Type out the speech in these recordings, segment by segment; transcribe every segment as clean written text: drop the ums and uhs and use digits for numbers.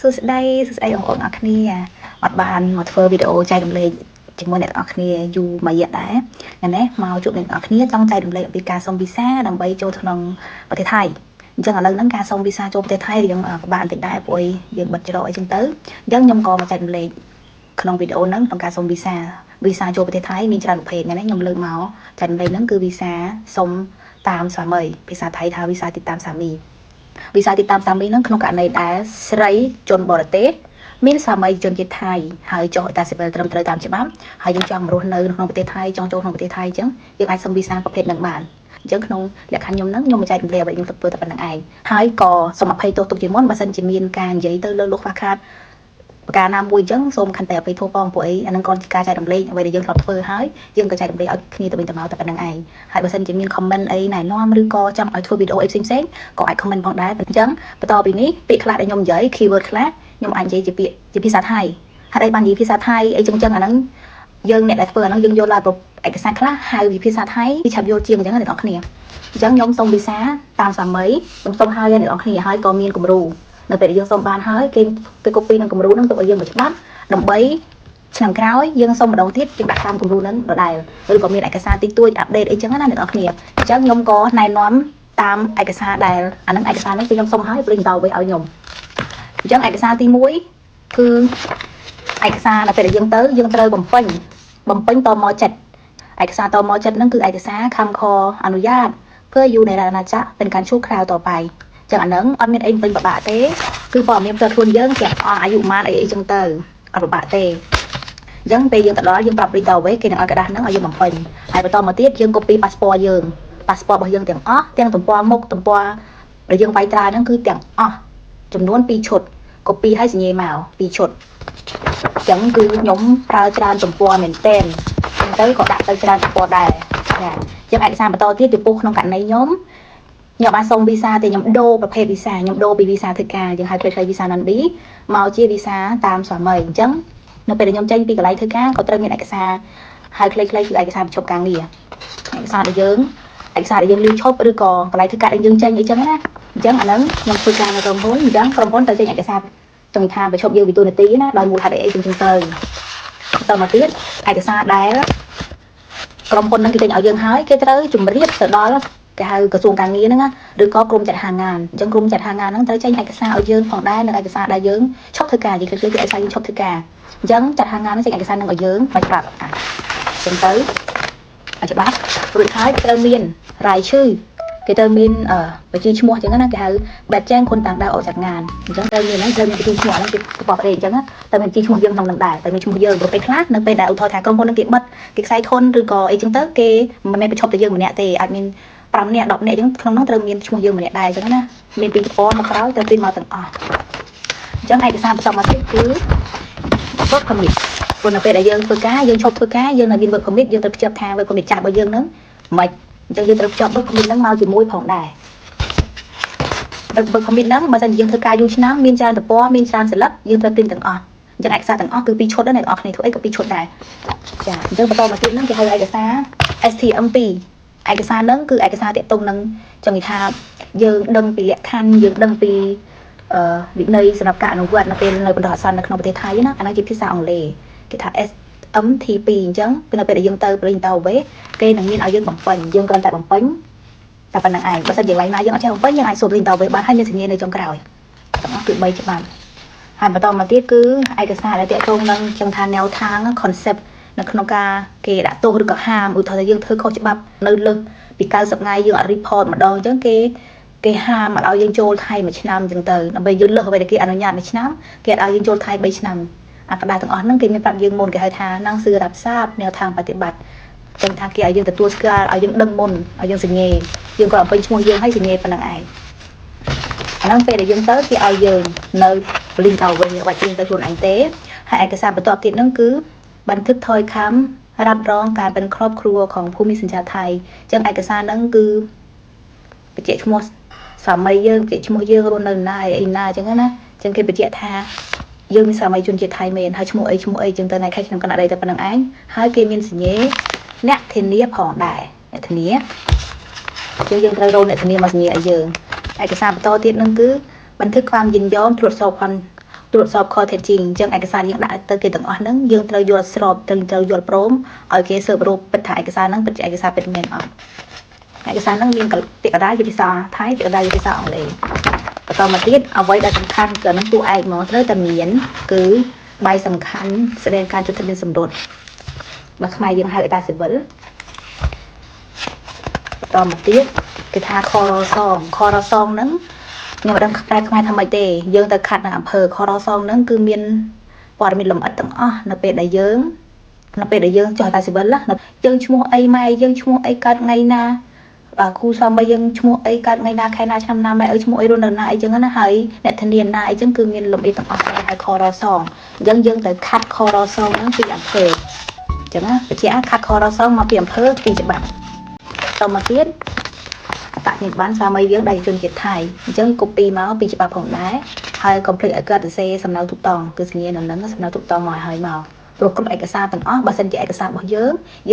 សួស្តីបងប្អូនអរគ្នាអត់បានមកធ្វើវីដេអូចែករំលែកជាមួយអ្នកទាំងអស់គ្នាយូរមួយរយៈដែរណាមកជួបអ្នកទាំងអស់គ្នាចង់ចែករំលែកអំពីការសុំវីសាដើម្បីចូលក្នុងប្រទេសថៃអញ្ចឹងឥឡូវហ្នឹងការសុំវីសាចូលប្រទេសថៃយើងពិបាកបន្តិចដែរព្រោះយើងបិទច្រកអីចឹងទៅអញ្ចឹងខ្ញុំក៏មកចែករំលែកក្នុងវីដេអូហ្នឹងក្នុងការសុំវីសាចូលប្រទេសថៃមានច្រើនប្រភេទណាខ្ញុំលើកមកចែករំលែកហ្នឹងគឺវីសាសុំតាមស្វាមីភាសាថៃថាវីសាទីតាមសាមីវីសាទីតាមសាមីហ្នឹងក្នុងករណីដែលស្រីជនបរទេសមានស្វាមីជនជាតិថៃហើយចុះតាសិបត្រឹមត្រូវតាមច្បាប់ហើយយើងចង់រស់នៅក្នុងប្រទេសថៃចង់ចូលក្នុងប្រទេសថៃអញ្ចឹងយើងអាចសុំវីសាប្រភេទហ្នឹងបានអញ្ចឹងក្នុងលក្ខខណ្ឌខ្ញុំហ្នឹងខ្ញុំមកចែករំលែកឲ្យខ្ញុំធ្វើតែប៉ុណ្្នឹងឯងហើយក៏សូមអភ័យទោសទុកជាមុនបើសិនជាមានការនិយាយទៅលើលោកខ្វះខាតប្រការណាមួយអញ្ចឹងសូមខន្តីអភ័យទោសផងព្រោះអាហ្នឹងក៏ជាការចែករំលែកអ្វីដែលយើងធ្លាប់ធ្វើហើយយើងក៏ចែករំលែកឲ្យគ្នាទៅវិញទៅមកតែប៉ុណ្្នឹងឯងហើយបើសិនជាមាន comment អីណែនាំឬក៏ចង់ឲ្យធ្វើវីដេអូអីផ្សេងក៏អាច comment ផងដែរអញ្ចឹងបន្តពីនេះពាក្យខ្លះដែលខ្ញុំនិយាយ keyword ខ្លះខ្ញុំអាចនិយាយជាពាក្យជាភាសាថៃហើយបាននិយាយភាសាថៃអីចឹងអាហ្នឹងយើងអ្នកដែលធ្វើអាហ្នឹងយើងយល់ដល់ឯកសារខ្លះហៅភាសាថៃវាឆាប់យល់ជាងអញ្ចឹងអ្នកនរគ្នាអញ្ចឹងខ្ញុំសុំវីសាតាមសាមីខ្ញុំសុំឲ្យអ្នកនរគ្នាហើយក៏មានគំរូនៅពេលយើងសុំបានហើយគេ copy នឹងគំរូហ្នឹងទុកឲ្យយើងមួយច្បាប់ដើម្បីឆ្នាំក្រោយយើងសុំម្ដងទៀតយើងដាក់តាមគំរូហ្នឹងដដែលឬក៏មានឯកសារតិចតួចអាប់ដេតអីចឹងណាអ្នកនរគ្នាអញ្ចឹងខ្ញុំក៏ណែនាំតាមឯកសារដែលអាហ្នឹងឯកសារហ្នឹងគឺខ្ញុំសុំឲ្យព្រឹងតឲ្យខ្ញុំអញ្ចឹងឯកសារទី1គឺឯកសារដែលពេលយើងទៅយើងត្រូវបំពេញតមចិត្តឯកសារតមចិត្តហ្នឹងគឺឯកសារខំខអនុញ្ញាតធ្វើอยู่ในអាណាចក្រเป็นการชั่วคราวต่อไปចឹងអាហ្នឹងអត់មានអីពេញពិបាកទេគឺព័ត៌មានផ្ទាល់ខ្លួនយើងទាំងអស់អាយុម៉ានអីចឹងទៅអត់ពិបាកទេអញ្ចឹងពេលយើងទៅដល់យើងប្រាប់ Brito វិញគេនឹងឲ្យกระดาษហ្នឹងឲ្យយើងបំពេញហើយបន្តមកទៀតយើង copy passport យើង passport របស់យើងទាំងអស់ទាំងទំព័រមុខទំព័រដែលយើងវាយត្រាហ្នឹងគឺទាំងអស់ចំនួន2ឈុត copy ឲ្យសញ្ញាមក2ឈុតអញ្ចឹងគឺខ្ញុំប្រើច្រើនទំព័រមែនទែនអញ្ចឹងទៅក៏ដាក់ទៅច្រើនទំព័រដែរចាអញ្ចឹងឯកសារបន្តទៀតចំពោះក្នុងករណីខ្ញុំបានសុំវីសាតែខ្ញុំដូរប្រភេទវីសាខ្ញុំដូរពីវីសាធ្វើការយើងហៅខ្លីៗវីសា non-B មកជាវីសាតាមស្វាមីអញ្ចឹងនៅពេលដែលខ្ញុំចេញពីកន្លែងធ្វើការក៏ត្រូវមានឯកសារហៅខ្លីៗគឺឯកសារបញ្ឈប់ការងារឯកសារដែលយើងលឺឈប់ឬក៏កន្លែងធ្វើការដែលយើងចេញអីចឹងណាអញ្ចឹងអាហ្នឹងខ្ញុំធ្វើការនៅក្រុមហ៊ុនអញ្ចឹងក្រុមហ៊ុនទៅចេញឯកសារចង់ថាបញ្ឈប់យើងពីទូនាទីណាដោយមូលហេតុអីចឹងទៅបន្តមកទៀតឯកសារដែលក្រុមហ៊ុនហ្នឹងគេចេញឲ្យយើងហើយគេត្រូវជម្រាបទៅដល់គេហៅក្រសួងការងារហ្នឹងឬក៏ក្រុមចាត់ហាងងានអញ្ចឹងក្រុមចាត់ហាងងានហ្នឹងត្រូវចេញឯកសារឲ្យយើងផងដែរនៅឯកសារដែលយើងឈប់ធ្វើការនិយាយគឺឯកសារយើងឈប់ធ្វើការអញ្ចឹងចាត់ហាងងានហ្នឹងចេញឯកសារហ្នឹងឲ្យយើងបាច់ប្រាប់អញ្ចឹងទៅឲ្យច្បាស់រួចហើយត្រូវមានរ៉ាយឈឺគេត្រូវមានបញ្ជីឈ្មោះអញ្ចឹងណាគេហៅបែបចែងคนต่างดาวអอกจากงานអញ្ចឹងត្រូវមានហ្នឹងត្រូវមានបញ្ជីឈ្មោះហ្នឹងគេបបអីអញ្ចឹងតែបញ្ជីឈ្មោះយើងក្នុងហ្នឹងដែរតែមានឈ្មោះយើងប្រភេទខ្លះនៅពេលដែលឧទាហរណ៍ថាក្រុមហ៊ុនហ្នឹងគេបិទគេខ្សែធនឬក៏អីអញ្ចឹងទៅគេមិនមែនបញ្ឈប់តែយើងម្នាក់ទេអាចមាន5នាក់10នាក់អញ្ចឹងក្នុងហ្នឹងត្រូវមានឈ្មោះយើងម្នាក់ដែរអញ្ចឹងណាមានពីប្រព័ន្ធមកក្រោយត្រូវពីមកទាំងអស់អញ្ចឹងឯកសារបន្តមកទៀតគឺ work permit ព្រោះនៅពេលដែលយើងធ្វើការយើងឈប់ធ្វើការយើងនៅមាន work permit យើងត្រូវភ្ជាប់ថា work permit ចាស់របស់យើងហ្នឹងមិនអញ្ចឹងយើងត្រូវភ្ជាប់ work permit ហ្នឹងមកជាមួយផងដែរ work permit ហ្នឹងបើសិនយើងធ្វើការយូរឆ្នាំមានច្រើនទំព័រមានច្រើនសន្លឹកយើងត្រូវទិញទាំងអស់អញ្ចឹងឯកសារទាំងអស់គឺ2ឈុតដែរអ្នកនរគ្នាធ្វើអីក៏2ឈុតដែរចាអញ្ចឹងបន្តមកទៀតហ្នឹងគេហៅឯកសារ STM2 ឯកសារហ្នឹងគឺឯកសារទាក់ទងនឹងចង់និយាយថាយើងដឹងពីលក្ខខណ្ឌយើងដឹងពីវិន័យសម្រាប់ការអនុវត្តនៅពេលនៅបណ្ដោះអាសន្ននៅក្នុងប្រទេសថៃណាអាហ្នឹងជាភាសាអង់គ្លេសគេថា SMT2 អញ្ចឹងនៅពេលដែលយើងទៅប្រេងតោវេគេនឹងមានឲ្យយើងបំពេញយើងគ្រាន់តែបំពេញតែប៉ុណ្្នឹងឯងបើសិនជាឡើងណាយើងអត់ចេះបំពេញយើងអាចសួរប្រេងតោវេបានហើយមានសញ្ញានៅចុងក្រោយទាំងអស់គឺ3ច្បាប់ហើយបន្តមកទៀតគឺឯកសារដែលទាក់ទងនឹងចង់ថាแนวทาง concept នៅក្នុងការគេដាក់ទោសឬក៏ហាមឧទាហរណ៍យើងធ្វើខុសច្បាប់នៅលើសពី90ថ្ងៃយើងអត់ report ម្ដងអញ្ចឹងគេហាមអត់ឲ្យយើងចូលថៃ1ឆ្នាំអញ្ចឹងទៅដើម្បីយើងលើសអ្វីដែលគេអនុញ្ញាត1ឆ្នាំគេអត់ឲ្យយើងចូលថៃ3ឆ្នាំអាកដាទាំងអស់ហ្នឹងគេមានប្រាប់យើងមុនគេហៅថាណងសឺរាប់សាបแนวทางបប្រតិបត្តិចឹងថាគេឲ្យយើងទទួលស្គាល់ឲ្យយើងដឹងមុនឲ្យយើងសញ្ញេយើងក៏អំពេញឈ្មោះយើងឲ្យសញ្ញេប៉ុណ្្នឹងឯងអាហ្នឹងពេលដែលយើងទៅគេឲ្យយើងនៅលីងទៅវិញបាច់យើងទៅខ្លួនឯងទេហើយឯកសារបន្ទាប់ទៀតហ្នឹងគឺบันทึกถ้อยคำรับรองการเป็นครอบครัวของผู้มีสัญชาติไทยចឹងឯកសារហ្នឹងគឺបញ្ជាក់ឈ្មោះស្វាមីយើងបញ្ជាក់ឈ្មោះយើងរស់នៅណាអីណាចឹងណាចឹងគេបញ្ជាក់ថាយើងមានស្វាមីជនជាតិថៃមែនហើយឈ្មោះអីចឹងទៅនៅខេត្តក្នុងកណ្ដាលដីតែប៉ុណ្្នឹងឯងហើយគេមានសញ្ញាអ្នកធានាផងដែរអ្នកធានាយើងត្រូវរកអ្នកធានាមកសញ្ញាឲ្យយើងឯកសារបន្តទៀតហ្នឹងគឺบันทึกความยินยอมตรวจสอบ ตรวจสอบข้อเท็จจริงจังเอกสารยังได้เตอเกตังอ๋อนั้นยังเตยยอดสอบเตยยอดพร้อมเอาเกสรูปเป็นถ่ายเอกสารนั้นเป็นเอกสารเป็นเมนอ๋อเอกสารนั้นមានពាក្យកដាយុទ្ធសាស្ត្រថៃពាក្យកដាយុទ្ធសាស្ត្រអង់គ្លេសបន្តមកទៀតអ្វីដែលសំខាន់គឺនឹងតួឯកមកត្រូវតែមានគឺបាយសំខាន់ស្ដែងការចុះทะเบียนสมรสមកខ្មែរយើងហៅឯកសារស៊ីវិលបន្តមកទៀតគឺថាខរសងហ្នឹងខ្ញុំមិនដឹងតែខ្មែរថាម៉េចទេយើងទៅខាត់នៅអំភើខរសងហ្នឹងគឺមានព័ត៌មានលម្អិតទាំងអស់នៅពេលដែលយើងចុះឯកសារស៊ីវិលណាយើងឈ្មោះអីម៉ែយើងឈ្មោះអីកើតថ្ងៃណាគូស្វាមីយើងឈ្មោះអីកើតថ្ងៃណាខែណាឆ្នាំណាម៉ែអើឈ្មោះអីរស់នៅណាអីចឹងណាហើយអ្នកធានាណាអីចឹងគឺមានលម្អិតទាំងអស់ហើយខរសងអញ្ចឹងយើងទៅខាត់ខរសងហ្នឹងពីអំភើអញ្ចឹងណាបញ្ជាក់ខាត់ខរសងមកពីអំភើពីច្បាប់តមកទៀតអត្តញ្ញាណប័ណ្ណស្វាមីយើងដែលជនជាតិថៃអញ្ចឹងកូពីមកពីច្បាប់ផងដែរហើយកុំភ្លេចឲ្យគាត់សរសេរសំណៅទូកតងគឺសញ្ញានៅហ្នឹងសំណៅទូកតងមកហើយមកព្រោះគ្រប់ឯកសារទាំងអស់បើសិនជាឯកសាររបស់យ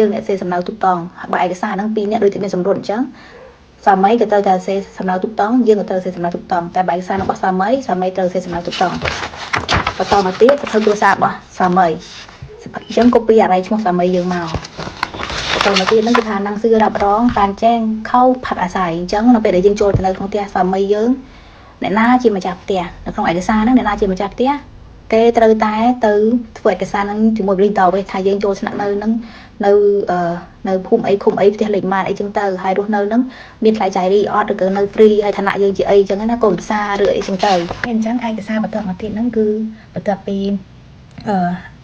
ើងអ្នកសេសំណៅទូកតងបើឯកសារហ្នឹង2នាក់ដូចតែមានសម្រួលអញ្ចឹងស្វាមីក៏ត្រូវតែសេសំណៅទូកតងយើងក៏ត្រូវសេសំណៅទូកតងតែបើឯកសាររបស់ស្វាមីត្រូវសេសំណៅទូកតងបន្តមកទៀតទៅគ្រួសាររបស់ស្វាមីអញ្ចឹងកូពីអរិយឈ្មោះស្វាមីយើងមកបន្តមកទៀតហ្នឹងគឺថានឹងសឿរ៉ាប់រងបានចែងខោផាត់អាស័យអញ្ចឹងនៅពេលដែលយើងចូលទៅនៅក្នុងផ្ទះស្វាមីយើងអ្នកណាជាម្ចាស់ផ្ទះនៅក្នុងឯកសារហ្នឹងអ្នកណាជាម្ចាស់ផ្ទះគេត្រូវតែទៅធ្វើឯកសារហ្នឹងជាមួយរីតទៅថាយើងចូលស្នាក់នៅហ្នឹងនៅភូមិអីឃុំអីផ្ទះលេខម៉ានអីចឹងទៅហើយរស់នៅហ្នឹងមានថ្លៃចាយរីអត់ឬក៏នៅហ្វ្រីហើយឋានៈយើងជាអីចឹងណាកូនភាសាឬអីចឹងទៅអញ្ចឹងឯកសារបន្តមកទៀតហ្នឹងគឺបន្ទាប់ពី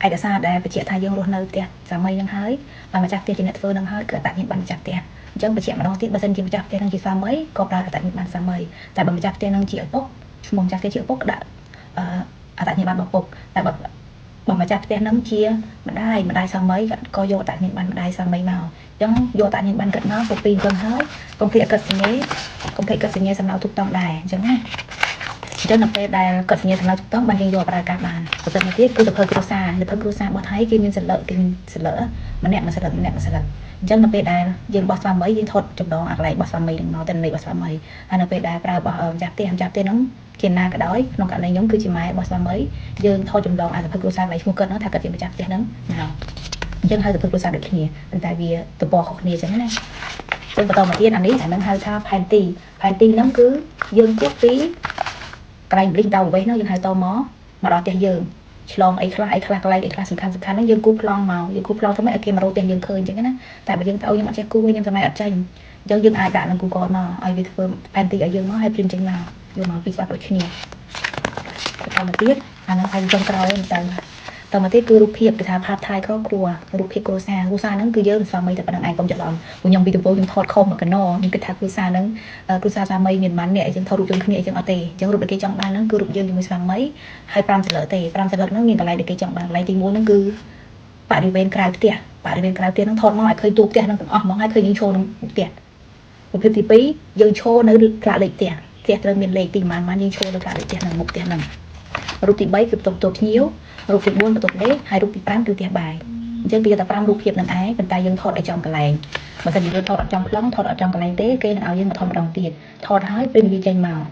ឯកសារដែលបញ្ជាក់ថាយើងរស់នៅផ្ទះស្វាមីហ្នឹងហើយហើយម្ចាស់ផ្ទះជាអ្នកធ្វើហ្នឹងហើយគឺអត្តញ្ញាណប័ណ្ណម្ចាស់ផ្ទះអញ្ចឹងបញ្ជាក់ម្ដងទៀតបើសិនជាម្ចាស់ផ្ទះហ្នឹងជាស្វាមីក៏ប្រើអត្តញ្ញាណប័ណ្ណស្វាមីតែបើម្ចាស់ផ្ទះហ្នឹងជាឪពុកឈ្មោះម្ចាស់ផ្ទះជាឪពុកដាក់អត្តញ្ញាណប័ណ្ណឪពុកតែបើម្ចាស់ផ្ទះហ្នឹងជាម្ដាយស្វាមីក៏យកអត្តញ្ញាណប័ណ្ណម្ដាយស្វាមីមកអញ្ចឹងយកអត្តញ្ញាណប័ណ្ណគាត់មកពុកពីរអញ្ចឹងហើយកុំភ្លេចគាត់សញ្ញាសំណៅទូកតងដែរអញ្ចឹងណាអញ្ចឹងនៅពេលដែលគាត់សញ្ញាសំណៅទូកតងបានយើងយកប្រើការបានបន្ទាប់មកទៀតគឺសភៅគ្រួសាររបស់ថៃគេមានសិលឹកម្នាក់មួយសិលឹកអញ្ចឹងនៅពេលដែលយើងបោះស្វាមីយើងថតចម្លងអាកន្លែងបោះស្វាមីនឹងមកតែនៃបោះស្វាមីហើយនៅពេលដែលប្រើរបស់ម្ចាស់ផ្ទះហ្នឹងជាណាក៏ដោយក្នុងករណីខ្ញុំគឺជាម៉ែរបស់ស្វាមីយើងថតចម្លងអាសភៅគ្រួសារកន្លែងឈ្មោះគាត់ហ្នឹងថាគាត់ជាម្ចាស់ផ្ទះហ្នឹងមកអញ្ចឹងហើយសភៅគ្រួសារដូចគ្នាតែវាទំព័រខុសគ្នាអញ្ចឹងណាចឹងបន្តមកទៀតអានេះហ្នឹងហៅថាផែនទីហ្នឹងគឺយើងគូសពីកន្លែងបលិញដល់វិញហ្នឹងយើងហៅតមកដល់ផ្ទះយើងឆ្លងអីខ្លះកន្លែងអីខ្លះសំខាន់ហ្នឹងយើងគូសប្លង់មកយើងគូសប្លង់ធ្វើម៉េចឲ្យគេមករកផ្ទះយើងឃើញអញ្ចឹងណាតែបើយើងទៅយើងអត់ចេះគូសខ្ញុំសម័យអត់ចេញអញ្ចឹងយើងអាចដាក់នឹង Google មកឲ្យវាធ្វើផែនទីឲ្យយើងមកឲ្យព្រីមចេញមកយកមកពីស្វាដូចគ្នាបន្តមកទៀតអាហ្នឹងហើយចុងក្រោយហ្នឹងតមកទៀតគឺរូបភាពគេថាផាតថៃគ្រួរូបភាពគ្រួសារហ្នឹងគឺយើងស្វាមីតែប៉ុណ្្នឹងឯងកុំច្រឡំព្រោះខ្ញុំពីដំបូងខ្ញុំថតខុសមកកណខ្ញុំគិតថាគ្រួសារហ្នឹងគ្រួសារស្វាមីមានប៉ុន្មានអ្នកអញ្ចឹងថតរូបជុំគ្នាអញ្ចឹងអត់ទេអញ្ចឹងរូបដែលគេចង់បានហ្នឹងគឺរូបយើងជាមួយស្វាមីហើយ5សន្លឹកទេ5សន្លឹកហ្នឹងមានកន្លែងដែលគេចង់បានកន្លែងទី1ហ្នឹងគឺបរិវេណក្រៅផ្ទះហ្នឹងថតមកឲ្យឃើញទូផ្ទះហ្នឹងទាំងអស់ហ្មងឲ្យឃើញយើងឈរក្នុងផ្ទះរូបភាពទី2យើងឈរនៅក្រាកលេខផ្ទះត្រូវមានលេខទីប៉ុន្មានយើងឈរនៅក្រាកលេខផ្ទះហ្នឹងមុខផ្ទះហ្នឹងរូបទី3គឺបន្ទប់ភ្ញៀវរូបទី4បន្ទប់លេខហើយរូបទី5គឺផ្ទះបាយអញ្ចឹងវាតែ5រូបភាពហ្នឹងឯងប៉ុន្តែយើងថតឲ្យចំកន្លែងបើមិនយើងថតអត់ចំប្លង់ថតអត់ចំកន្លែងទេគេនឹងឲ្យយើងមកថតម្ដងទៀតថតហើយពេលវាចេញមក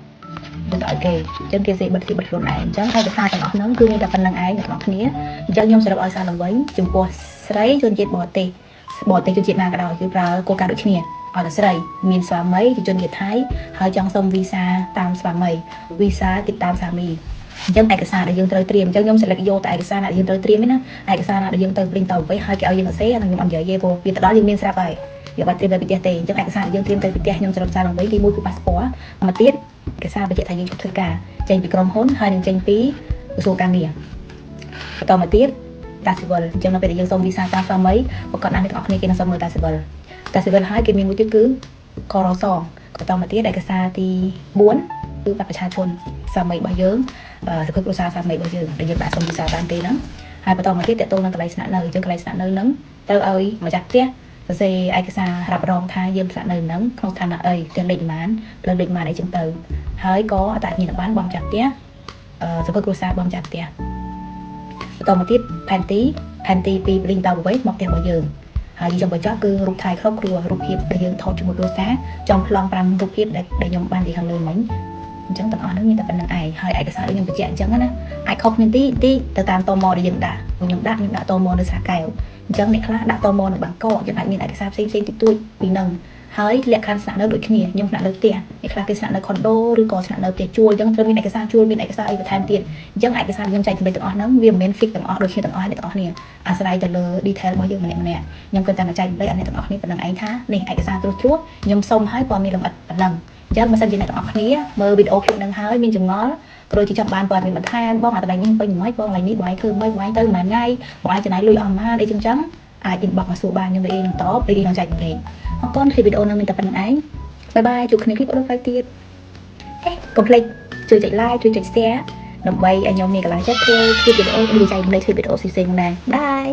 ទៅឲ្យគេអញ្ចឹងគេសេបិទខ្លួនឯងអញ្ចឹងហើយភាសាទាំងអស់ហ្នឹងគឺមានតែប៉ុណ្្នឹងឯងទាំងអស់គ្នាអញ្ចឹងខ្ញុំសរុបឲ្យសារឡើងវិញចំពោះស្រីជនជាតិបរទេសជនជាតិណាក៏ដោយគឺប្រើគោលការណ៍ដូចគ្នាឲ្យតែស្រីមានស្វាមីជាជនជាតិថៃហើយចង់សុំវីសាតាមស្វាមីវីសាគឺតាមសាមីអញ្ចឹងឯកសារដែលយើងត្រូវត្រៀមអញ្ចឹងខ្ញុំសិលេចយកតែឯកសារដែលយើងត្រូវត្រៀមណាឯកសារដែលយើងទៅព្រីនទៅវិញហើយគេឲ្យយើងសរសេរអានឹងខ្ញុំអត់និយាយទេព្រោះវាទៅដល់យើងមានស្រាប់ហើយយើងបាត់ត្រៀមទៅពីផ្ទះទេអញ្ចឹងឯកសារដែលយើងត្រៀមទៅពីផ្ទះខ្ញុំសរុបសារឡើងវិញទី1គឺប៉ាសពតមកទៀតឯកសារបញ្ជាក់ថាយើងជិះធ្វើការចេញពីក្រុមហ៊ុនហើយនឹងចេញពីក្រសួងការងារបន្តមកទៀតតាស៊ីវិលអញ្ចឹងនៅពេលដែលយើងសុំវីសាតាមស្វាមីប្រកាសណាស់អ្នកទាំងអស់គ្នាគេនឹងសុំមើលតាស៊ីវិលហើយគេមានមួយទៀតគឺករសងបន្តមកទៀតឯកសារទី4គឺបាត់ប្រជាជនស្វាមីរបស់យើងសភៅគ្រួសារស្វាមីរបស់យើងដែលយើងដាក់សុំវីសាតាមទេហ្នឹងហើយបន្តមកទៀតតទៅនឹងកន្លែងស្នាក់នៅអញ្ចឹងកន្លែងស្នាក់នៅហ្នឹងត្រូវឲ្យម្ចាស់ផ្ទះសរសេរឯកសាររ៉ាប់រងថាយើងស្នាក់នៅហ្នឹងក្នុងឋានៈអីផ្ទះលេខប៉ុន្មានផ្លូវលេខប៉ុន្មានអីចឹងទៅហើយក៏អត្តញ្ញាណប័ណ្ណរបស់ម្ចាស់ផ្ទះសភៅគ្រួសាររបស់ម្ចាស់ផ្ទះបន្តមកទៀតផែនទីពីបលិញទៅវិញមកផ្ទះរបស់យើងហើយចុងបញ្ចប់គឺរូបថៃគ្រួរូបភាពដែលយើងថតជាមួយគ្រួសារចំប្លង់5រូបភាពដែលខ្ញុំបាននិយាយខាងលើមិញ ចឹងទាំងអស់ហ្នឹងមានតែប៉ុណ្្នឹងឯងហើយឯកសារខ្ញុំបញ្ជាក់អញ្ចឹងណាអាចខុសគ្នាទីទៅតាមតមដែលយើងដាក់ខ្ញុំដាក់តមនៅសាកែវអញ្ចឹងអ្នកខ្លះដាក់តមនៅបាងកកយើងអាចមានឯកសារផ្សេងតិចតួចពីហ្នឹងហើយលក្ខខណ្ឌស្នាក់នៅដូចគ្នាខ្ញុំស្នាក់នៅផ្ទះអ្នកខ្លះគេស្នាក់នៅខុនដូឬក៏ស្នាក់នៅផ្ទះជួលអញ្ចឹងត្រូវមានឯកសារជួលមានឯកសារអីបន្ថែមទៀតអញ្ចឹងឯកសារខ្ញុំចែកចំណេះទាំងអស់ហ្នឹងវាមិនមែន fix ទាំងអស់ដូចគ្នាទាំងអស់អ្នកទាំងអស់គ្នាអាស្រ័យទៅលើ detail របស់យើងម្នាក់ខ្ញុំគាត់តែចែកចំណេះឲ្យអ្នកទាំងអស់គ្នាប៉ុណ្្នឹងឯងថានេះឯកសារត្រួសខ្ញុំសុំឲ្យព័ត៌មានលម្អិតប៉ុណ្្នឹងអញ្ចឹងបើសិនជាអ្នកទាំងអស់គ្នាមើលវីដេអូឃ្លីបហ្នឹងហើយមានចម្ងល់ក៏ដូចជាចង់បានព័ត៌មានបន្ថែមបងអាកន្លែងនេះពេញមិនបងកន្លែងនេះបងឯងធ្វើមិនបងឯងទៅមិនថ្ងៃបងឯងចំណាយលុយអស់ប៉ុន្មានអីចឹងអាច inbox មកសួរបានខ្ញុំនិយាយនឹងតបឬនឹងចែករំលែកអរគុណឃ្លីបវីដេអូហ្នឹងមានតែប៉ុណ្្នឹងឯងបាយបាយជួបគ្នាឃ្លីបអូនទៀតកុំភ្លេចជួយចុច like ជួយចុច share ដើម្បីឲ្យខ្ញុំមានកន្លងចិត្តធ្វើវីដេអូឬចែករំលែកវីដេអូផ្សេងៗដែរបាយ